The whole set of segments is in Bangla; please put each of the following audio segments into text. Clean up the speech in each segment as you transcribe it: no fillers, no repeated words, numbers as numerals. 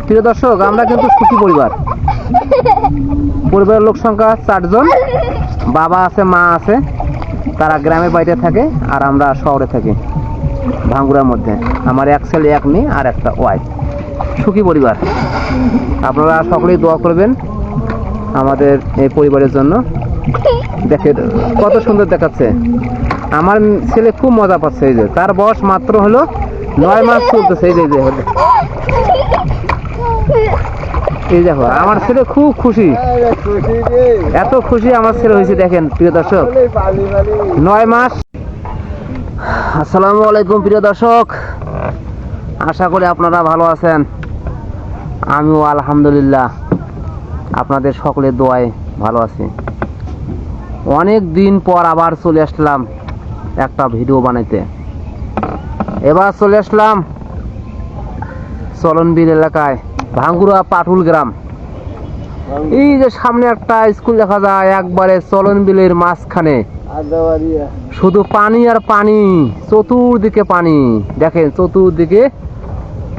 প্রিয় দর্শক, আমরা কিন্তু সুখী পরিবার। পরিবারের লোক সংখ্যা 4 জন। বাবা আছে, মা আছে, তারা গ্রামের বাড়িতে থাকে আর আমরা শহরে থাকি ভাঙ্গুড়ার মধ্যে। আমার এক ছেলে, এক মেয়ে আর একটা ওয়াইফ। সুখী পরিবার। আপনারা সকলেই দোয়া করবেন আমাদের এই পরিবারের জন্য। দেখে কত সুন্দর দেখাচ্ছে। আমার ছেলে খুব মজা পাচ্ছে। এই যে তার বয়স মাত্র হলো 9 মাস চলতেছে। এই যে এই দেখো, আমার ছেলে খুব খুশি, এত খুশি আমার ছেলে হয়েছে। দেখেন প্রিয় দর্শক, 9 মাস। আসসালামু আলাইকুম প্রিয় দর্শক, আশা করি আপনারা ভালো আছেন। আমিও আলহামদুলিল্লাহ আপনাদের সকলের দোয়ায় ভালো আছি। অনেক দিন পর আবার চলে আসলাম একটা ভিডিও বানাইতে। এবার চলে আসলাম চলনবিল এলাকায়, ভাঙ্গুড়া পাটুল গ্রাম। এই যে সামনে একটা স্কুল দেখা যায়, একবারে চলনবিলের মাঝখানে, শুধু পানি আর পানি, চতুর্দিকে পানি। দেখেন চতুর্দিকে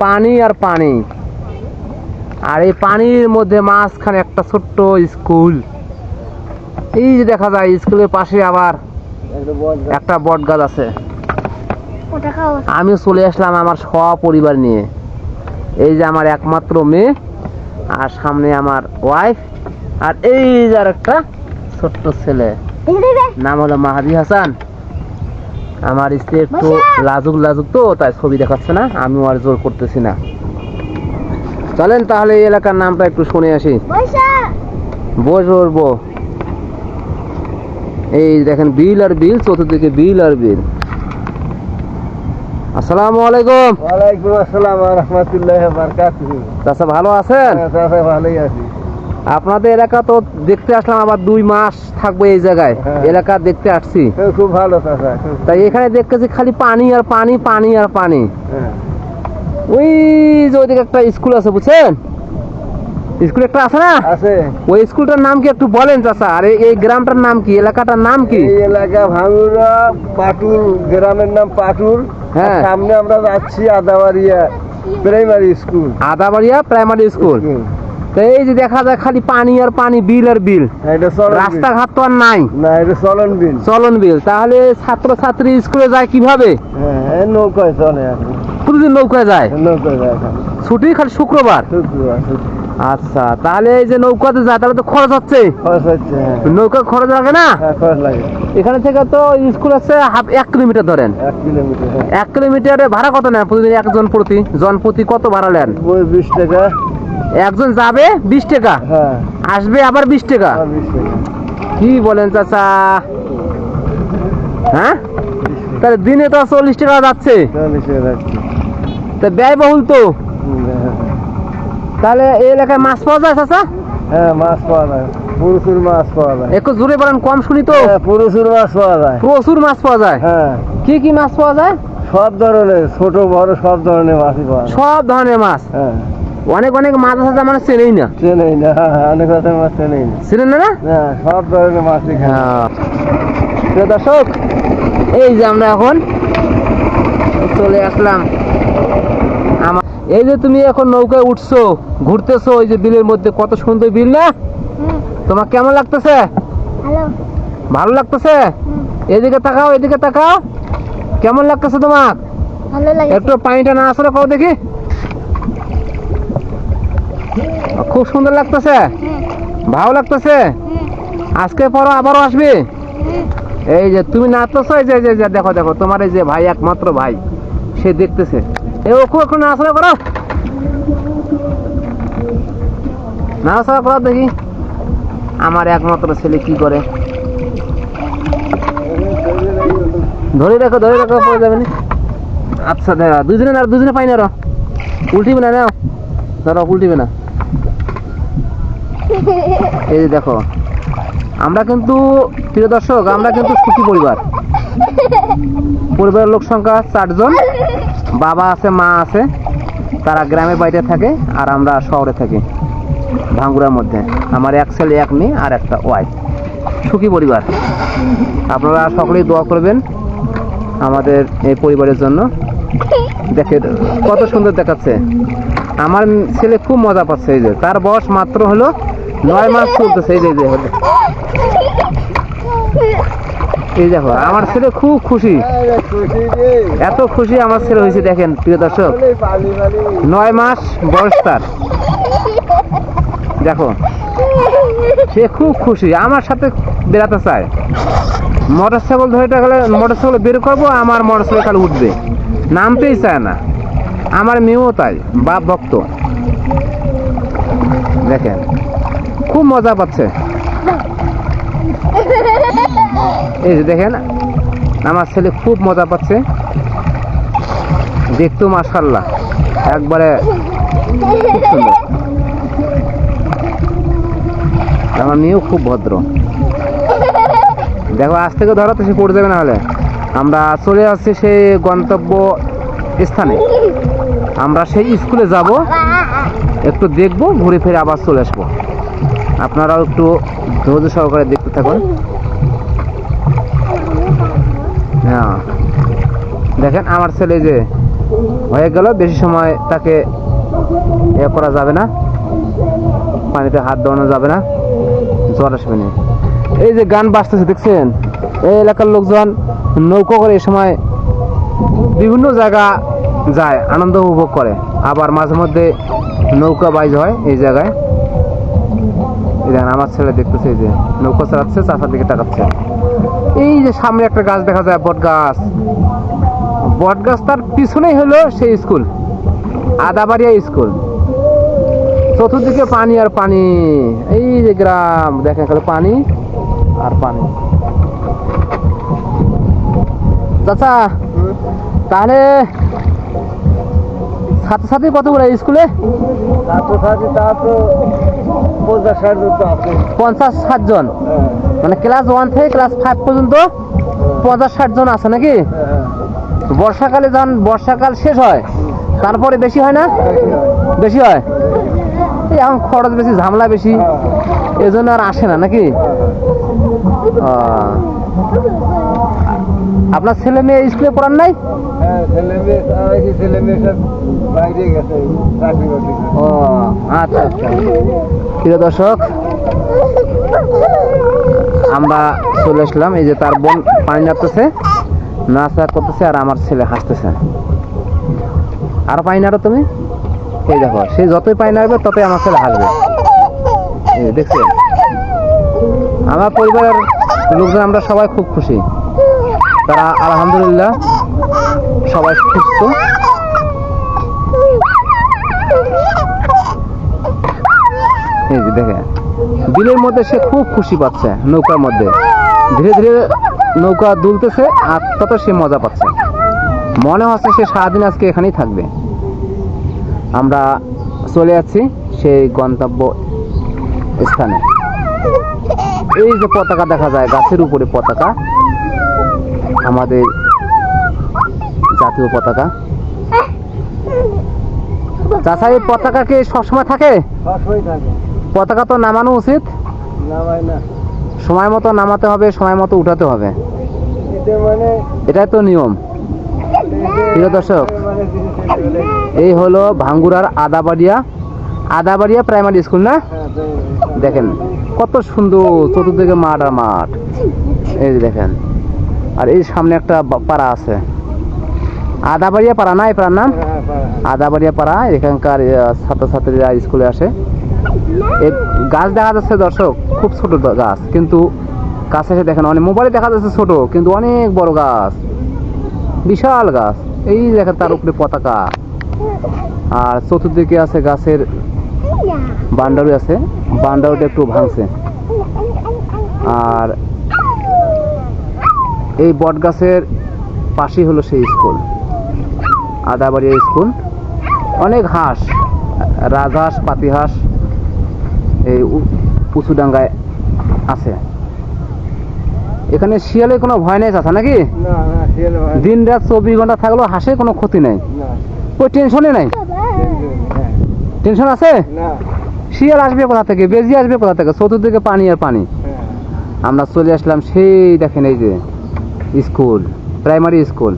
পানি আর পানি, আর এই পানির মধ্যে মাঝখানে একটা ছোট্ট স্কুল। এই যে দেখা যায় স্কুলের পাশে আবার একটা বট গাছ আছে। আমি চলে আসলাম আমার সপরিবার নিয়ে। এই যে আমার একমাত্র মেয়ে, আর সামনে আমার ওয়াইফ, আর এই যে আর একটা ছোট্ট ছেলে, নাম হলো মাহাদি হাসান। আমার স্ত্রী একটু লাজুক লাজুক তো, তাই ছবি দেখাচ্ছে না, আমিও আর জোর করতেছি না। চলেন তাহলে এই এলাকার নামটা একটু শুনে আসি। বসবো। এই দেখেন বিল আর বিল, চতুর্দিকে বিল আর বিল। আসসালামু আলাইকুম। ওয়ালাইকুম আসসালাম ওয়া রাহমাতুল্লাহি ওয়া বারাকাতুহু। চাচা ভালো আছেন? হ্যাঁ চাচা ভালোই আছি। আপনাদের এলাকা তো দেখতে আসলাম, আবার 2 মাস থাকবো এই জায়গায়। এলাকা দেখতে আসছি। খুব ভালো চাচা। তাই এখানে দেখতেছি খালি পানি আর পানি, পানি আর পানি। হ্যাঁ। ওই যে ওইদিকে একটা স্কুল আছে, বুঝছেন? স্কুল একটা আছে না? আছে। ওই স্কুলটার নাম কি একটু বলেন চাচা? আর এই গ্রামটার নাম কি, এলাকাটার নাম কি? এই এলাকা ভাঙ্গুড়া পাটুল, গ্রামের নাম পাটুল। হ্যাঁ। সামনে আমরা যাচ্ছি Adabaria primary school. Adabaria primary school. তো এই যে দেখা যায় খালি পানি আর পানি, বিল আর বিল। এটা চলন বিল। রাস্তাঘাট তো আর নাই। না, এটা চলন বিল। চলন বিল। তাহলে ছাত্র ছাত্রী স্কুলে যায় কিভাবে? হ্যাঁ, নৌকায় চলে এখন। প্রতিদিন নৌকায় যায়? নৌকায় যায় এখন। ছুটি খালি শুক্রবার? শুক্রবার। আচ্ছা, তাহলে এই যে নৌকাতে যায় তাহলে তো খরচ হচ্ছে। খরচ হচ্ছে। নৌকা খরচ লাগে না? হ্যাঁ, খরচ লাগে। এখানে থেকে তো স্কুল আছে 1 কিলোমিটার ধরেন। 1 কিলোমিটার। 1 কিলোমিটারে ভাড়া কত নেন প্রতিদিন? একজন জন প্রতি কত ভাড়া নেন? 20 টাকা। একজন যাবে 20 টাকা, হ্যাঁ, আসবে আবার 20 টাকা। 20 টাকা। কি বলেন চাচা? হ্যাঁ, তাহলে দিনে তো 40 টাকা যাচ্ছে। 40 টাকা যাচ্ছে। তা ব্যয়বহুল তো। তাহলে এই এলাকায় মাছ পাওয়া যায় চাচা? হ্যাঁ, মাছ পাওয়া যায়, প্রচুর মাছ পাওয়া যায়। একটু জোরে বলেন, কম শুনি তো। প্রচুর মাছ পাওয়া যায়। প্রচুর মাছ পাওয়া যায়। হ্যাঁ, কি কি মাছ পাওয়া যায়? সব ধরনের, ছোট বড় সব ধরনের মাছই পাওয়া যায়। সব ধরনের মাছ। হ্যাঁ, অনেক অনেক মাছ আছে মানে চেনেই না। চেনেই না। অনেক রকমের মাছ চেনেই না। চেনেন না? হ্যাঁ, সব ধরনের মাছই খায়। প্রিয় দর্শক, এই যে আমরা এখন চলে আসলাম আমার, এই যে তুমি এখন নৌকায় উঠছো, ঘুরতেছো ওই যে বিলের মধ্যে, কত সুন্দর বিল না? তোমার কেমন লাগতেছে? ভালো লাগতেছে? এদিকে তাকাও, এদিকে তাকাও। কেমন লাগতেছে তোমার? ভালো লাগে। একটু পানিটা না আসলে কও দেখি। খুব সুন্দর লাগতেছে, ভালো লাগতেছে। আজকে পরও আবারও আসবে। এই যে তুমি নাচতেছো, এই যে দেখো দেখো, তোমার এই যে ভাই, একমাত্র ভাই, সে দেখতেছে। এ ওখু একটু নাচড়া করো, নাচড়া করো দেখি। আমার একমাত্র ছেলে কি করে, ধরে রাখো, ধরে রাখো, পড়ে যাবে না। আচ্ছা দেখা, দুজনে না, দুজনে পাই না, উল্টিবে না, নাও ধরো, উল্টিবে না। এই যে দেখো, আমরা কিন্তু, প্রিয় দর্শক, আমরা কিন্তু সুখী পরিবার। পরিবারের লোক সংখ্যা 4 জন। বাবা আছে, মা আছে, তারা গ্রামের বাড়িতে থাকে আর আমরা শহরে থাকি ভাঙ্গুড়ার মধ্যে। আমার এক ছেলে, এক মেয়ে আর একটা ওয়াইফ। সুখী পরিবার। আপনারা সকলেই দোয়া করবেন আমাদের এই পরিবারের জন্য। দেখে কত সুন্দর দেখাচ্ছে। আমার ছেলে খুব মজা পাচ্ছে। এই যে তার বয়স মাত্র হলো 9 মাস চলতেছে। এই যে এই দেখো আমার ছেলে খুব খুশি, এত খুশি আমার ছেলে হয়েছে। দেখেন প্রিয় দর্শক, 9 মাস বয়স তার। দেখো সে খুব খুশি, আমার সাথে বেড়াতে চায়। মোটর সাইকেল ধরে গেলে মোটর সাইকেল বের করবো, আমার মোটর সাইকেল উঠবে, নামতেই চায় না। আমার মেয়েও তাই, বাপ ভক্ত। দেখেন খুব মজা পাচ্ছে। এই যে দেখেন আমার ছেলে খুব মজা পাচ্ছে, দেখতেও মাশাআল্লাহ একবারে খুব সুন্দর। আমার মেয়েও খুব ভদ্র। দেখো আজ থেকে ধরো তো সে পড়ে যাবে, না হলে আমরা চলে আসছি সেই গন্তব্য স্থানে। আমরা সেই স্কুলে যাব, একটু দেখবো, ঘুরে ফিরে আবার চলে আসবো। আপনারাও একটু ধৈর্য সহকারে দেখতে থাকুন। হ্যাঁ দেখেন আমার ছেলে যে হয়ে গেল, বেশি সময় তাকে এ করা যাবে না, পানিতে হাত দেওয়ানো যাবে না, জ্বর আসবে না। এই যে গান বাজতেছে দেখছেন, এই এলাকার লোকজন নৌকো করে এই সময় বিভিন্ন জায়গা যায়, আনন্দ উপভোগ করে। আবার মাঝে মধ্যে নৌকা বাইজ হয় এই জায়গায়। এই দেখেন আমার ছেলে দেখতেছে, এই যে নৌকা চালাচ্ছে, চাষার দিকে তাকাচ্ছে। এই যে সামনে একটা গাছ দেখা যায়, বট গাছ। বট গাছ তার পিছনেই হলো সেই স্কুল, আদাবাড়িয়া স্কুল। চতুর্দিকে পানি আর পানি, এই যে গ্রাম দেখেন খালি পানি আর পানি। চাচা তাহলে ছাত্রছাত্রী কতগুলো স্কুলে? ছাত্রছাত্রী তা তো 50-60 জন তো আছে। 50-60 জন, মানে ক্লাস 1 থেকে ক্লাস 5 পর্যন্ত 50-60 জন আছে নাকি? বর্ষাকালে যখন বর্ষাকাল শেষ হয় তারপরে বেশি হয় না? বেশি হয়। এই এখন খরচ বেশি, ঝামেলা বেশি, এই জন্য আর আসে না নাকি? আপনার ছেলে মেয়ে স্কুলে পড়ান নাই? ছেলে মেয়ে সব বাইরে গেছে চাকরি বাকরি। ও আচ্ছা আচ্ছা। প্রিয় দর্শক, আমরা চলে আসলাম। এই যে তার বোন পানি নাড়তেছে, নাচা করতেছে, আর আমার ছেলে হাসতেছে। আরো পানি নাড়ো তুমি। এই দেখো সে যতই পানি নাড়বে ততই আমার ছেলে হাসবে। এই দেখছেন, আমার পরিবারের লোকজন আমরা সবাই খুব খুশি। তারা আলহামদুলিল্লাহ সবাই সুস্থ। এই যে দেখেন বিলের মধ্যে সে খুব খুশি পাচ্ছে, নৌকার মধ্যে ধীরে ধীরে নৌকা দুলতেছে, আর তত সে মজা পাচ্ছে। মনে হচ্ছে সে সারাদিন আজকে এখানেই থাকবে। আমরা চলে যাচ্ছি সেই গন্তব্য স্থানে। এই যে পতাকা দেখা যায় গাছের উপরে, পতাকা আমাদের জাতীয় পতাকা। চাচা এই পতাকা কি সবসময় থাকে? সবসময় থাকে। পতাকা তো নামানো উচিত, নামায় না। সময় মতো নামাতে হবে, সময় মতো উঠাতে হবে, এটা মানে এটাই তো নিয়ম। প্রিয় দর্শক, এই হলো ভাঙ্গুরার আদাবাড়িয়া প্রাইমারি স্কুল না? দেখেন কত সুন্দর, চতুর্দিকে মাঠ আর মাঠ। এই যে দেখেন, আর এই সামনে একটা পাড়া আছে, আদাবাড়িয়া পাড়া না? এই পাড়ার নাম আদাবাড়িয়া পাড়া। এখানকার ছাত্রছাত্রীরা স্কুলে আসে। এই গাছ দেখা যাচ্ছে দর্শক, খুব ছোট গাছ, কিন্তু কাছে এসে দেখেন অনেক, মোবাইলে দেখা যাচ্ছে ছোট, কিন্তু অনেক বড় গাছ, বিশাল গাছ। এই দেখেন তার উপরে পতাকা, আর চতুর্দিকে আছে গাছের বান্ডারি আছে, বান্ডারিটা একটু ভাঙছে। আর এই বট গাছের পাশেই হলো সেই স্কুল, আদাবাড়িয়া স্কুল। অনেক হাঁস, রাজহাঁস, পাতিহাঁস এই উঁচুডাঙ্গায় আছে। এখানে শিয়ালের কোনো ভয় নেই চাচা নাকি? দিন রাত 24 ঘন্টা থাকলেও হাঁসের কোনো ক্ষতি নেই, ওই টেনশনে নাই। টেনশন আছে? শিয়াল আসবে কোথা থেকে, বেজি আসবে কোথা থেকে, চতুর্দিকে পানি আর পানি। আমরা চলে আসলাম সেই দেখেন এই যে স্কুল, প্রাইমারি স্কুল।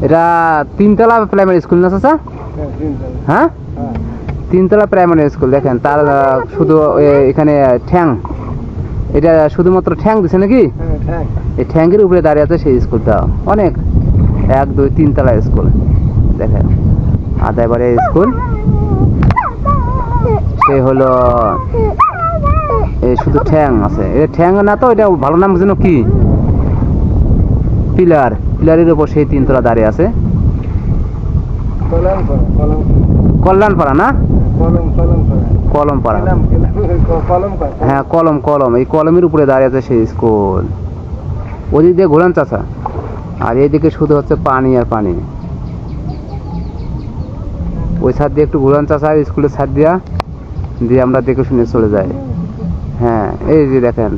এটা 3 তলা প্রাইমারি স্কুল না চাচা? হ্যাঁ তিনতলা প্রাইমারি স্কুল দেখেন, তার শুধু এখানে ঠ্যাং, এটা শুধুমাত্র ঠ্যাং দিছে নাকি? হ্যাঁ এই ঠ্যাঙ্গের উপরে দাঁড়িয়ে আছে সেই স্কুলটা, অনেক 1 2 3 তলা স্কুল দেখেন। আর এবারে স্কুল সে হলো এই শুধু ঠ্যাং আছে, এটা ঠ্যাং না তো, এটা ভালো নাম যেন কি, পিলারের উপর সেই 3 তলা দাঁড়িয়ে আছে। কল্যাণপাড়া না, কলমপাড়া, হ্যাঁ কলম, এই কলমের উপরে দাঁড়িয়ে আছে সেই স্কুল। ওদিক দিয়ে ঘোরান চাচা, আর এইদিকে শুধু হচ্ছে পানি আর পানি। ওই ছাদ দিয়ে একটু ঘোরান চাচা, স্কুলের ছাদ দিয়ে আমরা দেখে শুনে চলে যাই। হ্যাঁ এই যে দেখেন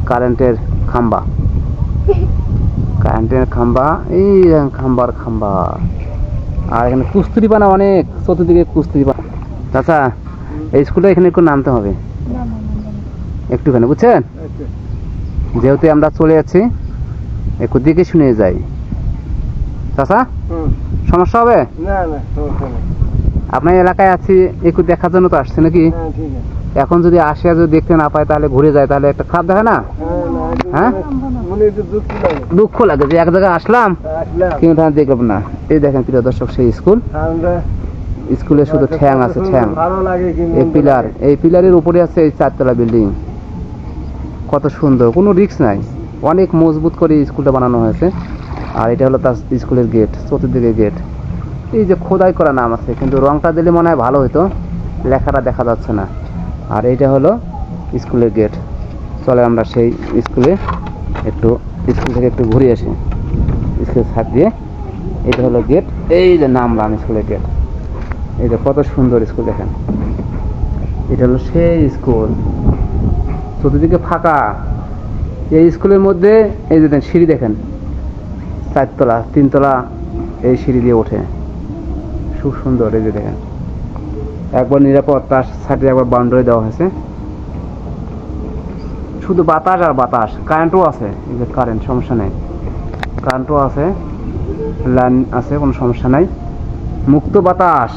কারেন্টের খাম্বা, এই খাম্বা। আর এখানে কুস্তুরি পানা অনেক, চতুর্দিকে কুস্তুরি পানা। চাচা এই স্কুলটা এখানে একটু নামতে হবে একটুখানি, বুঝছেন? যেহেতু আমরা চলে যাচ্ছি, একটু দিকে শুনে যাই। চাচা সমস্যা হবে? আপনার এলাকায় আছি, একটু দেখার জন্য তো আসছে নাকি? এখন যদি আসে যদি দেখতে না পায় তাহলে ঘুরে যায়, তাহলে একটা খারাপ দেখে না? হ্যাঁ দুঃখ লাগে যে এক জায়গায় আসলাম কিন্তু দেখলাম না। এই দেখেন প্রিয় দর্শক সেই স্কুলে শুধু ঠ্যাং আছে, ঠ্যাং। এই পিলারের উপরে আছে এই 4 তলা বিল্ডিং, কত সুন্দর, কোনো রিস্ক নাই, অনেক মজবুত করে স্কুলটা বানানো হয়েছে। আর এটা হলো তার স্কুলের গেট, চতুর্দিকে গেট। এই যে খোদাই করা নাম আছে, কিন্তু রংটা দিলে মনে হয় ভালো হতো, লেখাটা দেখা যাচ্ছে না। আর এইটা হলো স্কুলের গেট। চলে আমরা সেই স্কুল থেকে একটু ঘুরে আসি, স্কুলের ছাদ দিয়ে। এটা হলো গেট, এই যে নামলাম স্কুলের গেট। এই যে কত সুন্দর স্কুল দেখেন, এটা হলো সেই স্কুল, চতুর্দিকে ফাঁকা। এই স্কুলের মধ্যে এই যে সিঁড়ি দেখেন, 4 তলা 3 তলা এই সিঁড়ি দিয়ে ওঠে, খুব সুন্দর। এই যে দেখেন একবার নিরাপদ, তার সাইডে একবার বাউন্ডারি দেওয়া হয়েছে, শুধু বাতাস আর বাতাস। কারেন্টও আছে, এই যে কারেন্ট, সমস্যা নেই, কারেন্টও আছে, লাইন আছে, কোনো সমস্যা নাই, মুক্ত বাতাস।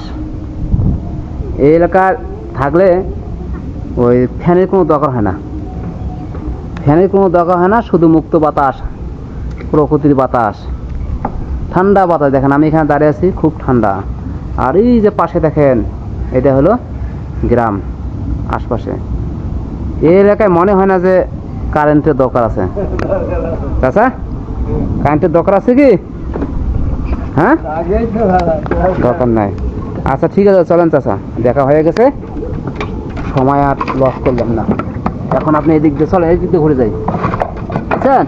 এই এলাকার থাকলে ওই ফ্যানের কোনো দরকার হয় না, শুধু মুক্ত বাতাস, প্রকৃতির বাতাস, ঠান্ডা বাতাস। দেখেন আমি এখানে দাঁড়িয়ে আছি, খুব ঠান্ডা। আর এই যে পাশে দেখেন, এটা হলো গ্রাম আশপাশে। এই এলাকায় মনে হয় না যে কারেন্টের দরকার আছে। চাচা কারেন্টের দরকার আছে কি? হ্যাঁ দরকার নাই। আচ্ছা ঠিক আছে, চলেন চাচা, দেখা হয়ে গেছে, সময় আর লস করলাম না। এখন আপনি এদিক দিয়ে চলেন, এই দিক দিয়ে ঘুরে যাই, বুঝছেন?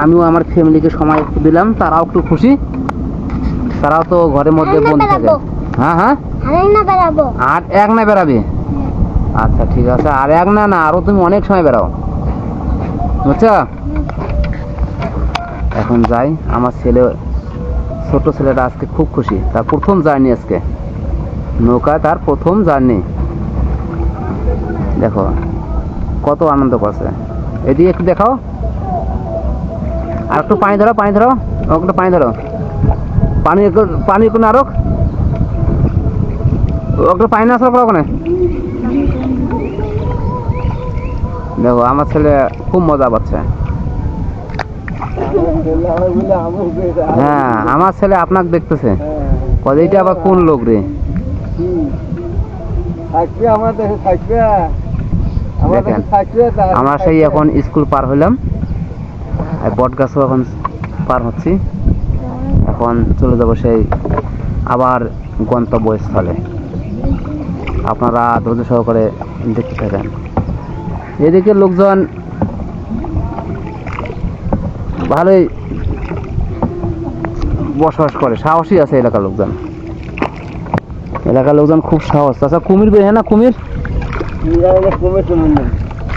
আমিও আমার ফ্যামিলিকে সময় একটু দিলাম, তারাও একটু খুশি, তারাও তো ঘরের মধ্যে বন্ধ থাকে। হ্যাঁ আর এক না বেড়াবে? আচ্ছা ঠিক আছে, আর এক না, আরো তুমি অনেক সময় বেড়াও, বুঝছো? এখন যাই, আমার ছোট ছেলেটা আজকে খুব খুশি, তার প্রথম জার্নি আজকে, নৌকায় তার প্রথম জার্নি। দেখো কত আনন্দ করছে। এদিকে একটু দেখাও, আর একটু পানি ধরো, একটু পানি ধরো, পানি কোনো আরো একটু পানি না আসলে ওখানে। দেখো আমার ছেলে খুব মজা পাচ্ছে। হ্যাঁ আমার ছেলে আপনাকে দেখতেছে, এইটা আবার কোন লোক রে? দেখেন আমরা সেই এখন স্কুল পার হইলাম, বট গাছও এখন পার হচ্ছি, এখন চলে যাব সেই আবার গন্তব্যস্থলে। আপনারা ধৈর্য সহকারে দেখতে থাকেন। এদিকে লোকজন ভালোই বসবাস করে, সাহসী আছে এলাকার লোকজন খুব সাহস। আচ্ছা কুমির বের হয় না?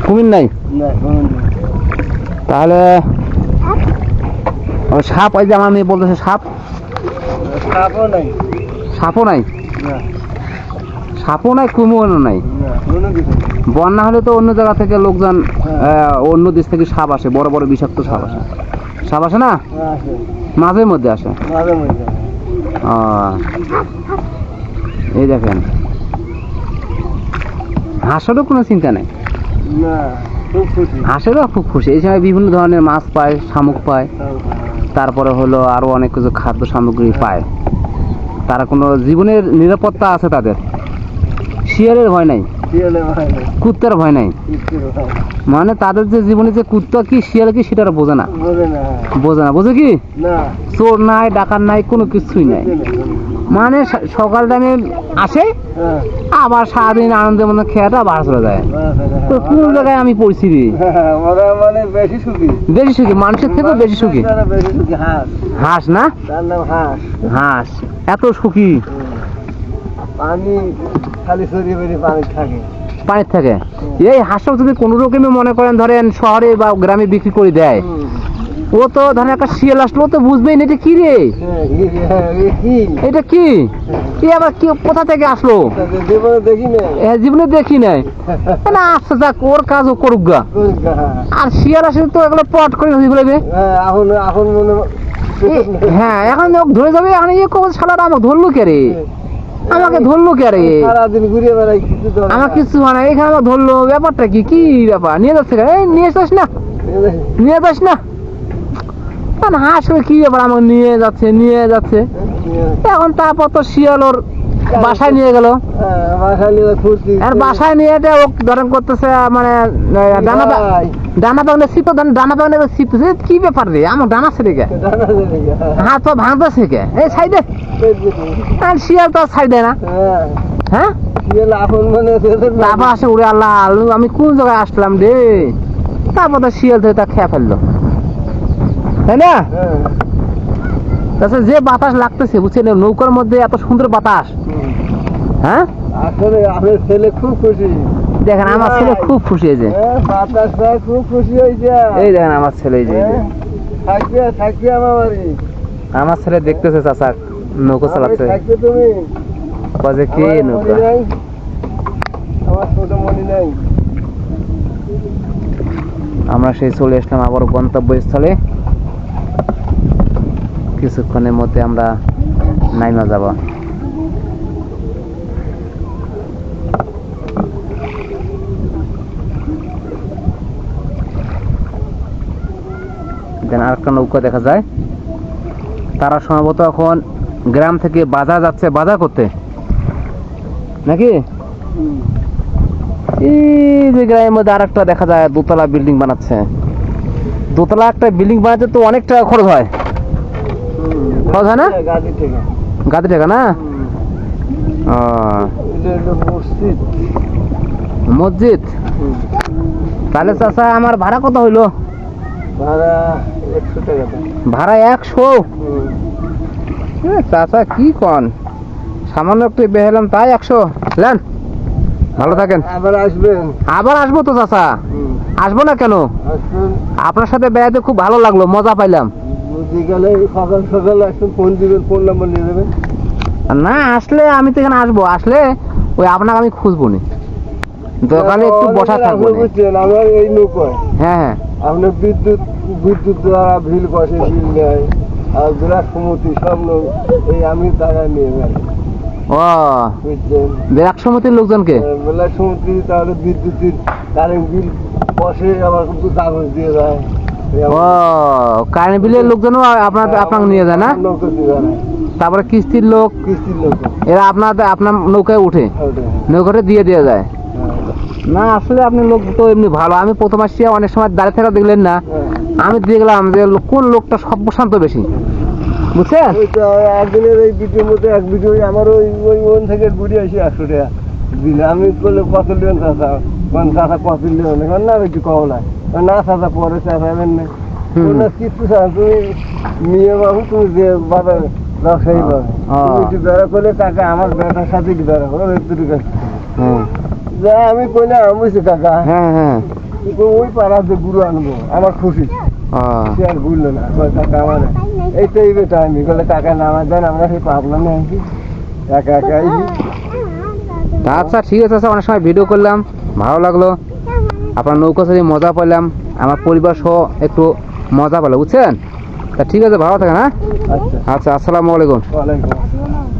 কুমির নাই? তাহলে সাপ, ওই যে আমার মেয়ে বলতেছে সাপও নাই, কুমিরও নাই। বন্যা হলে তো অন্য জায়গা থেকে লোকজন, অন্য দেশ থেকে সাপ আসে, বড় বড় বিষাক্ত সাপ আসে না, মাঝে মধ্যে আসে। এই দেখেন, হাঁসেরও কোনো চিন্তা নেই, না খুব খুশি। হাঁসেরও খুব খুশি। এই সময় বিভিন্ন ধরনের মাছ পায়, শামুক পায়, তারপরে হলো আরো অনেক কিছু খাদ্য সামগ্রী পায়। তারা কোনো জীবনের নিরাপত্তা আছে তাদের, শিয়ালের ভয় নাই, শিয়ালে ভাই না, কুত্তার ভয় নাই। কিচ্ছু ভাই মানে তাদের যে জীবনে যে কুত্তা কি শিয়াল কি সেটা বোঝে না, বোঝে না। বোঝে না, বোঝে কি না চোর নাই, ডাকাত নাই, কোনো কিছুই নাই। মানে সকাল টাইমে আসে, হ্যাঁ, আবার সারাদিন আনন্দের মধ্যে খেয়াটা বাড়া চলে যায়। তো কোন জায়গায় আমি পড়ছি রে? ওরা মানে বেশি সুখী, বেশি সুখী, মানুষের থেকেও বেশি সুখী। তারা বেশি সুখী। হাঁস, হাঁস না, তার নাম হাঁস। হাঁস এত সুখী, পানি খালি সরিয়ে বেরিয়ে পানি থাকে। পানির থেকে। এই হাঁসও যদি কোনো রকমে মনে করেন ধরেন শহরে বা গ্রামে বিক্রি করে দেয়, ও তো ধরেন একটা শিয়াল আসলো, ও তো বুঝবেই না এটা কি রে, কি এটা কি, কি আবার কি কোথা থেকে আসলো, জীবনে দেখি না। জীবনে দেখি নাই না। আচ্ছা যাক, ওর কাজ ও করুক গা। আর শিয়াল আসলে তো এগুলো পট করে ধরে ফেলবে। এখন এখন মনে হ্যাঁ, এখন ওকে ধরে যাবে। এখন ইয়ে কবে শালারা আমাকে ধরলো কে রে, আমাকে ধরলো কে রে, সারাদিন ঘুরিয়ে বেড়াই, কিছু তো আমার কিছু হয় না, এখানে আমাকে ধরলো, ব্যাপারটা কি, কি ব্যাপার, নিয়ে যাচ্ছে কেন? এই নিয়ে যাস না, নিয়ে যাস না। মানে হাঁস করে কি ব্যাপার, আমাকে নিয়ে যাচ্ছে, নিয়ে যাচ্ছে। এখন তারপর তো শিয়াল ওর বাসায় নিয়ে গেল, আর বাসায় নিয়ে ও ধরেন করতেছে মানে ডানা পাকলে শীত, ডানা পাকলে শীতছে, কি ব্যাপার রে, আমার ডানা ছেড়ে গে, হাত পা ভাঙতেছে কে, এই সাইডে। আর শিয়াল তো ছাই দেয় না। হ্যাঁ, তারপর আসে উড়ে, আল্লাহ আমি কোন জায়গায় আসলাম রে, তারপর তো শিয়াল থেকে তা খেয়ে ফেললো, তাই না? তাছাড়া যে বাতাস লাগতেছে বুঝছেন, নৌকার মধ্যে এত সুন্দর বাতাস। হ্যাঁ, আসলে আমার ছেলে খুব খুশি। দেখেন আমার ছেলে খুব খুশি হয়েছে, বাতাসটা খুব খুশি হয়েছে। এই দেখেন আমার ছেলে, এই যে থাকবে থাকবে আমার বাড়ি। আমার ছেলে দেখতেছে চাচা নৌকা চালাচ্ছে, থাকবে তুমি, বাজে কি নৌকা। আমার ছোট মনি নাই। আমরা সেই চলে আসলাম আবার গন্তব্যস্থলে, কিছুক্ষণের মধ্যে আমরা নাইমা যাব। দেন আরেকটা নৌকা দেখা যায়, তারা সম্ভবত এখন গ্রাম থেকে বাজার যাচ্ছে, বাজার করতে নাকি। এই যে গ্রামের মধ্যে আরেকটা দেখা যায় দোতলা বিল্ডিং বানাচ্ছে। দোতলা একটা বিল্ডিং বানাতে তো অনেক টাকা খরচ হয়, খরচ হয় না? গাদি টাকা না? মসজিদ। তাহলে চাচা আমার ভাড়া কত হইলো? ভাড়া 100। চাচা কি কন, সামান্য একটু বেহেলাম তাই 100 নেন। ভালো থাকেন। আবার আসবেন? আবার আসবো তো চাচা, আসবো না কেন? আপনার সাথে বেড়াতে খুব ভালো লাগলো, মজা পাইলাম। বিকালে সকাল সকাল আসবেন, ফোন দিবেন, ফোন নাম্বার নিয়ে নেবেন। না আসলে আমি তো এখানে আসবো, আসলে ওই আপনাকে আমি খুঁজবো নি, দোকানে একটু বসা থাকবো। আমার এই নৌকায় হ্যাঁ হ্যাঁ, আপনার বিদ্যুৎ দ্বারা বিল বসে, বিল নেয়, আর বিরাট সমতি সব এই আমি টাকা নিয়ে যাই। ও বুঝছেন, ব্যাক সমিতির লোকজনকে বিরাট সমতি, তাহলে বিদ্যুতের কারেন্ট বিল বসে, আবার কিন্তু কাগজ দিয়ে যায়। ও কারেন্ট বিলের লোকজনও আপনাকে নিয়ে যায় না? নৌকা দিয়ে যায়, তারপরে কিস্তির লোক, কিস্তির লোক এরা আপনার নৌকায় উঠে, নৌকাটা দিয়ে যায়। না আসলে আপনি লোক তো এমনি ভালো, আমি প্রথম আসছি অনেক সময় দাঁড়িয়ে থাকা দেখলেন না, আমি দেখলাম যে কোন লোকটা সর্বশান্ত বেশি, বুঝছেন? একদিনের এই ভিডিওর মধ্যে এক ভিডিও আমার ওই ওন থেকে ঘুরে আসি 100 টাকা দিলে। আমি করলে কত নেবেন চাষা, চাষা কত নেবেন না, একটু কম না, না চাষা পরে চাষাবেন না কিছু। তুমি মেয়ে বাবু, তুমি যে বাবা ব্যবসায়ী বাবা, তুমি একটু বেড়া করলে কাকা আমার বেটার সাথে একটু বেড়া করো, একটু যা আমি কইলে বুঝছি কাকা। হ্যাঁ হ্যাঁ, ওই পাড়া যে গুরু আনবো, আমার খুশি। সে আর ভুললো না, কাকা আমার এইটাই বেটা। আমি বলে কাকা নামা দেন, আমরা সেই পাবলাম না একা একাই। আচ্ছা ঠিক আছে, অনেক সময় ভিডিও করলাম, ভালো লাগলো, আপনার নৌকা সাথে মজা পেলাম, আমার পরিবার সহ একটু মজা পেলাম, বুঝছেন? তা ঠিক আছে, ভালো থাকেন। হ্যাঁ আচ্ছা আচ্ছা, আসসালামু আলাইকুম। ওয়ালাইকুম আসসালাম।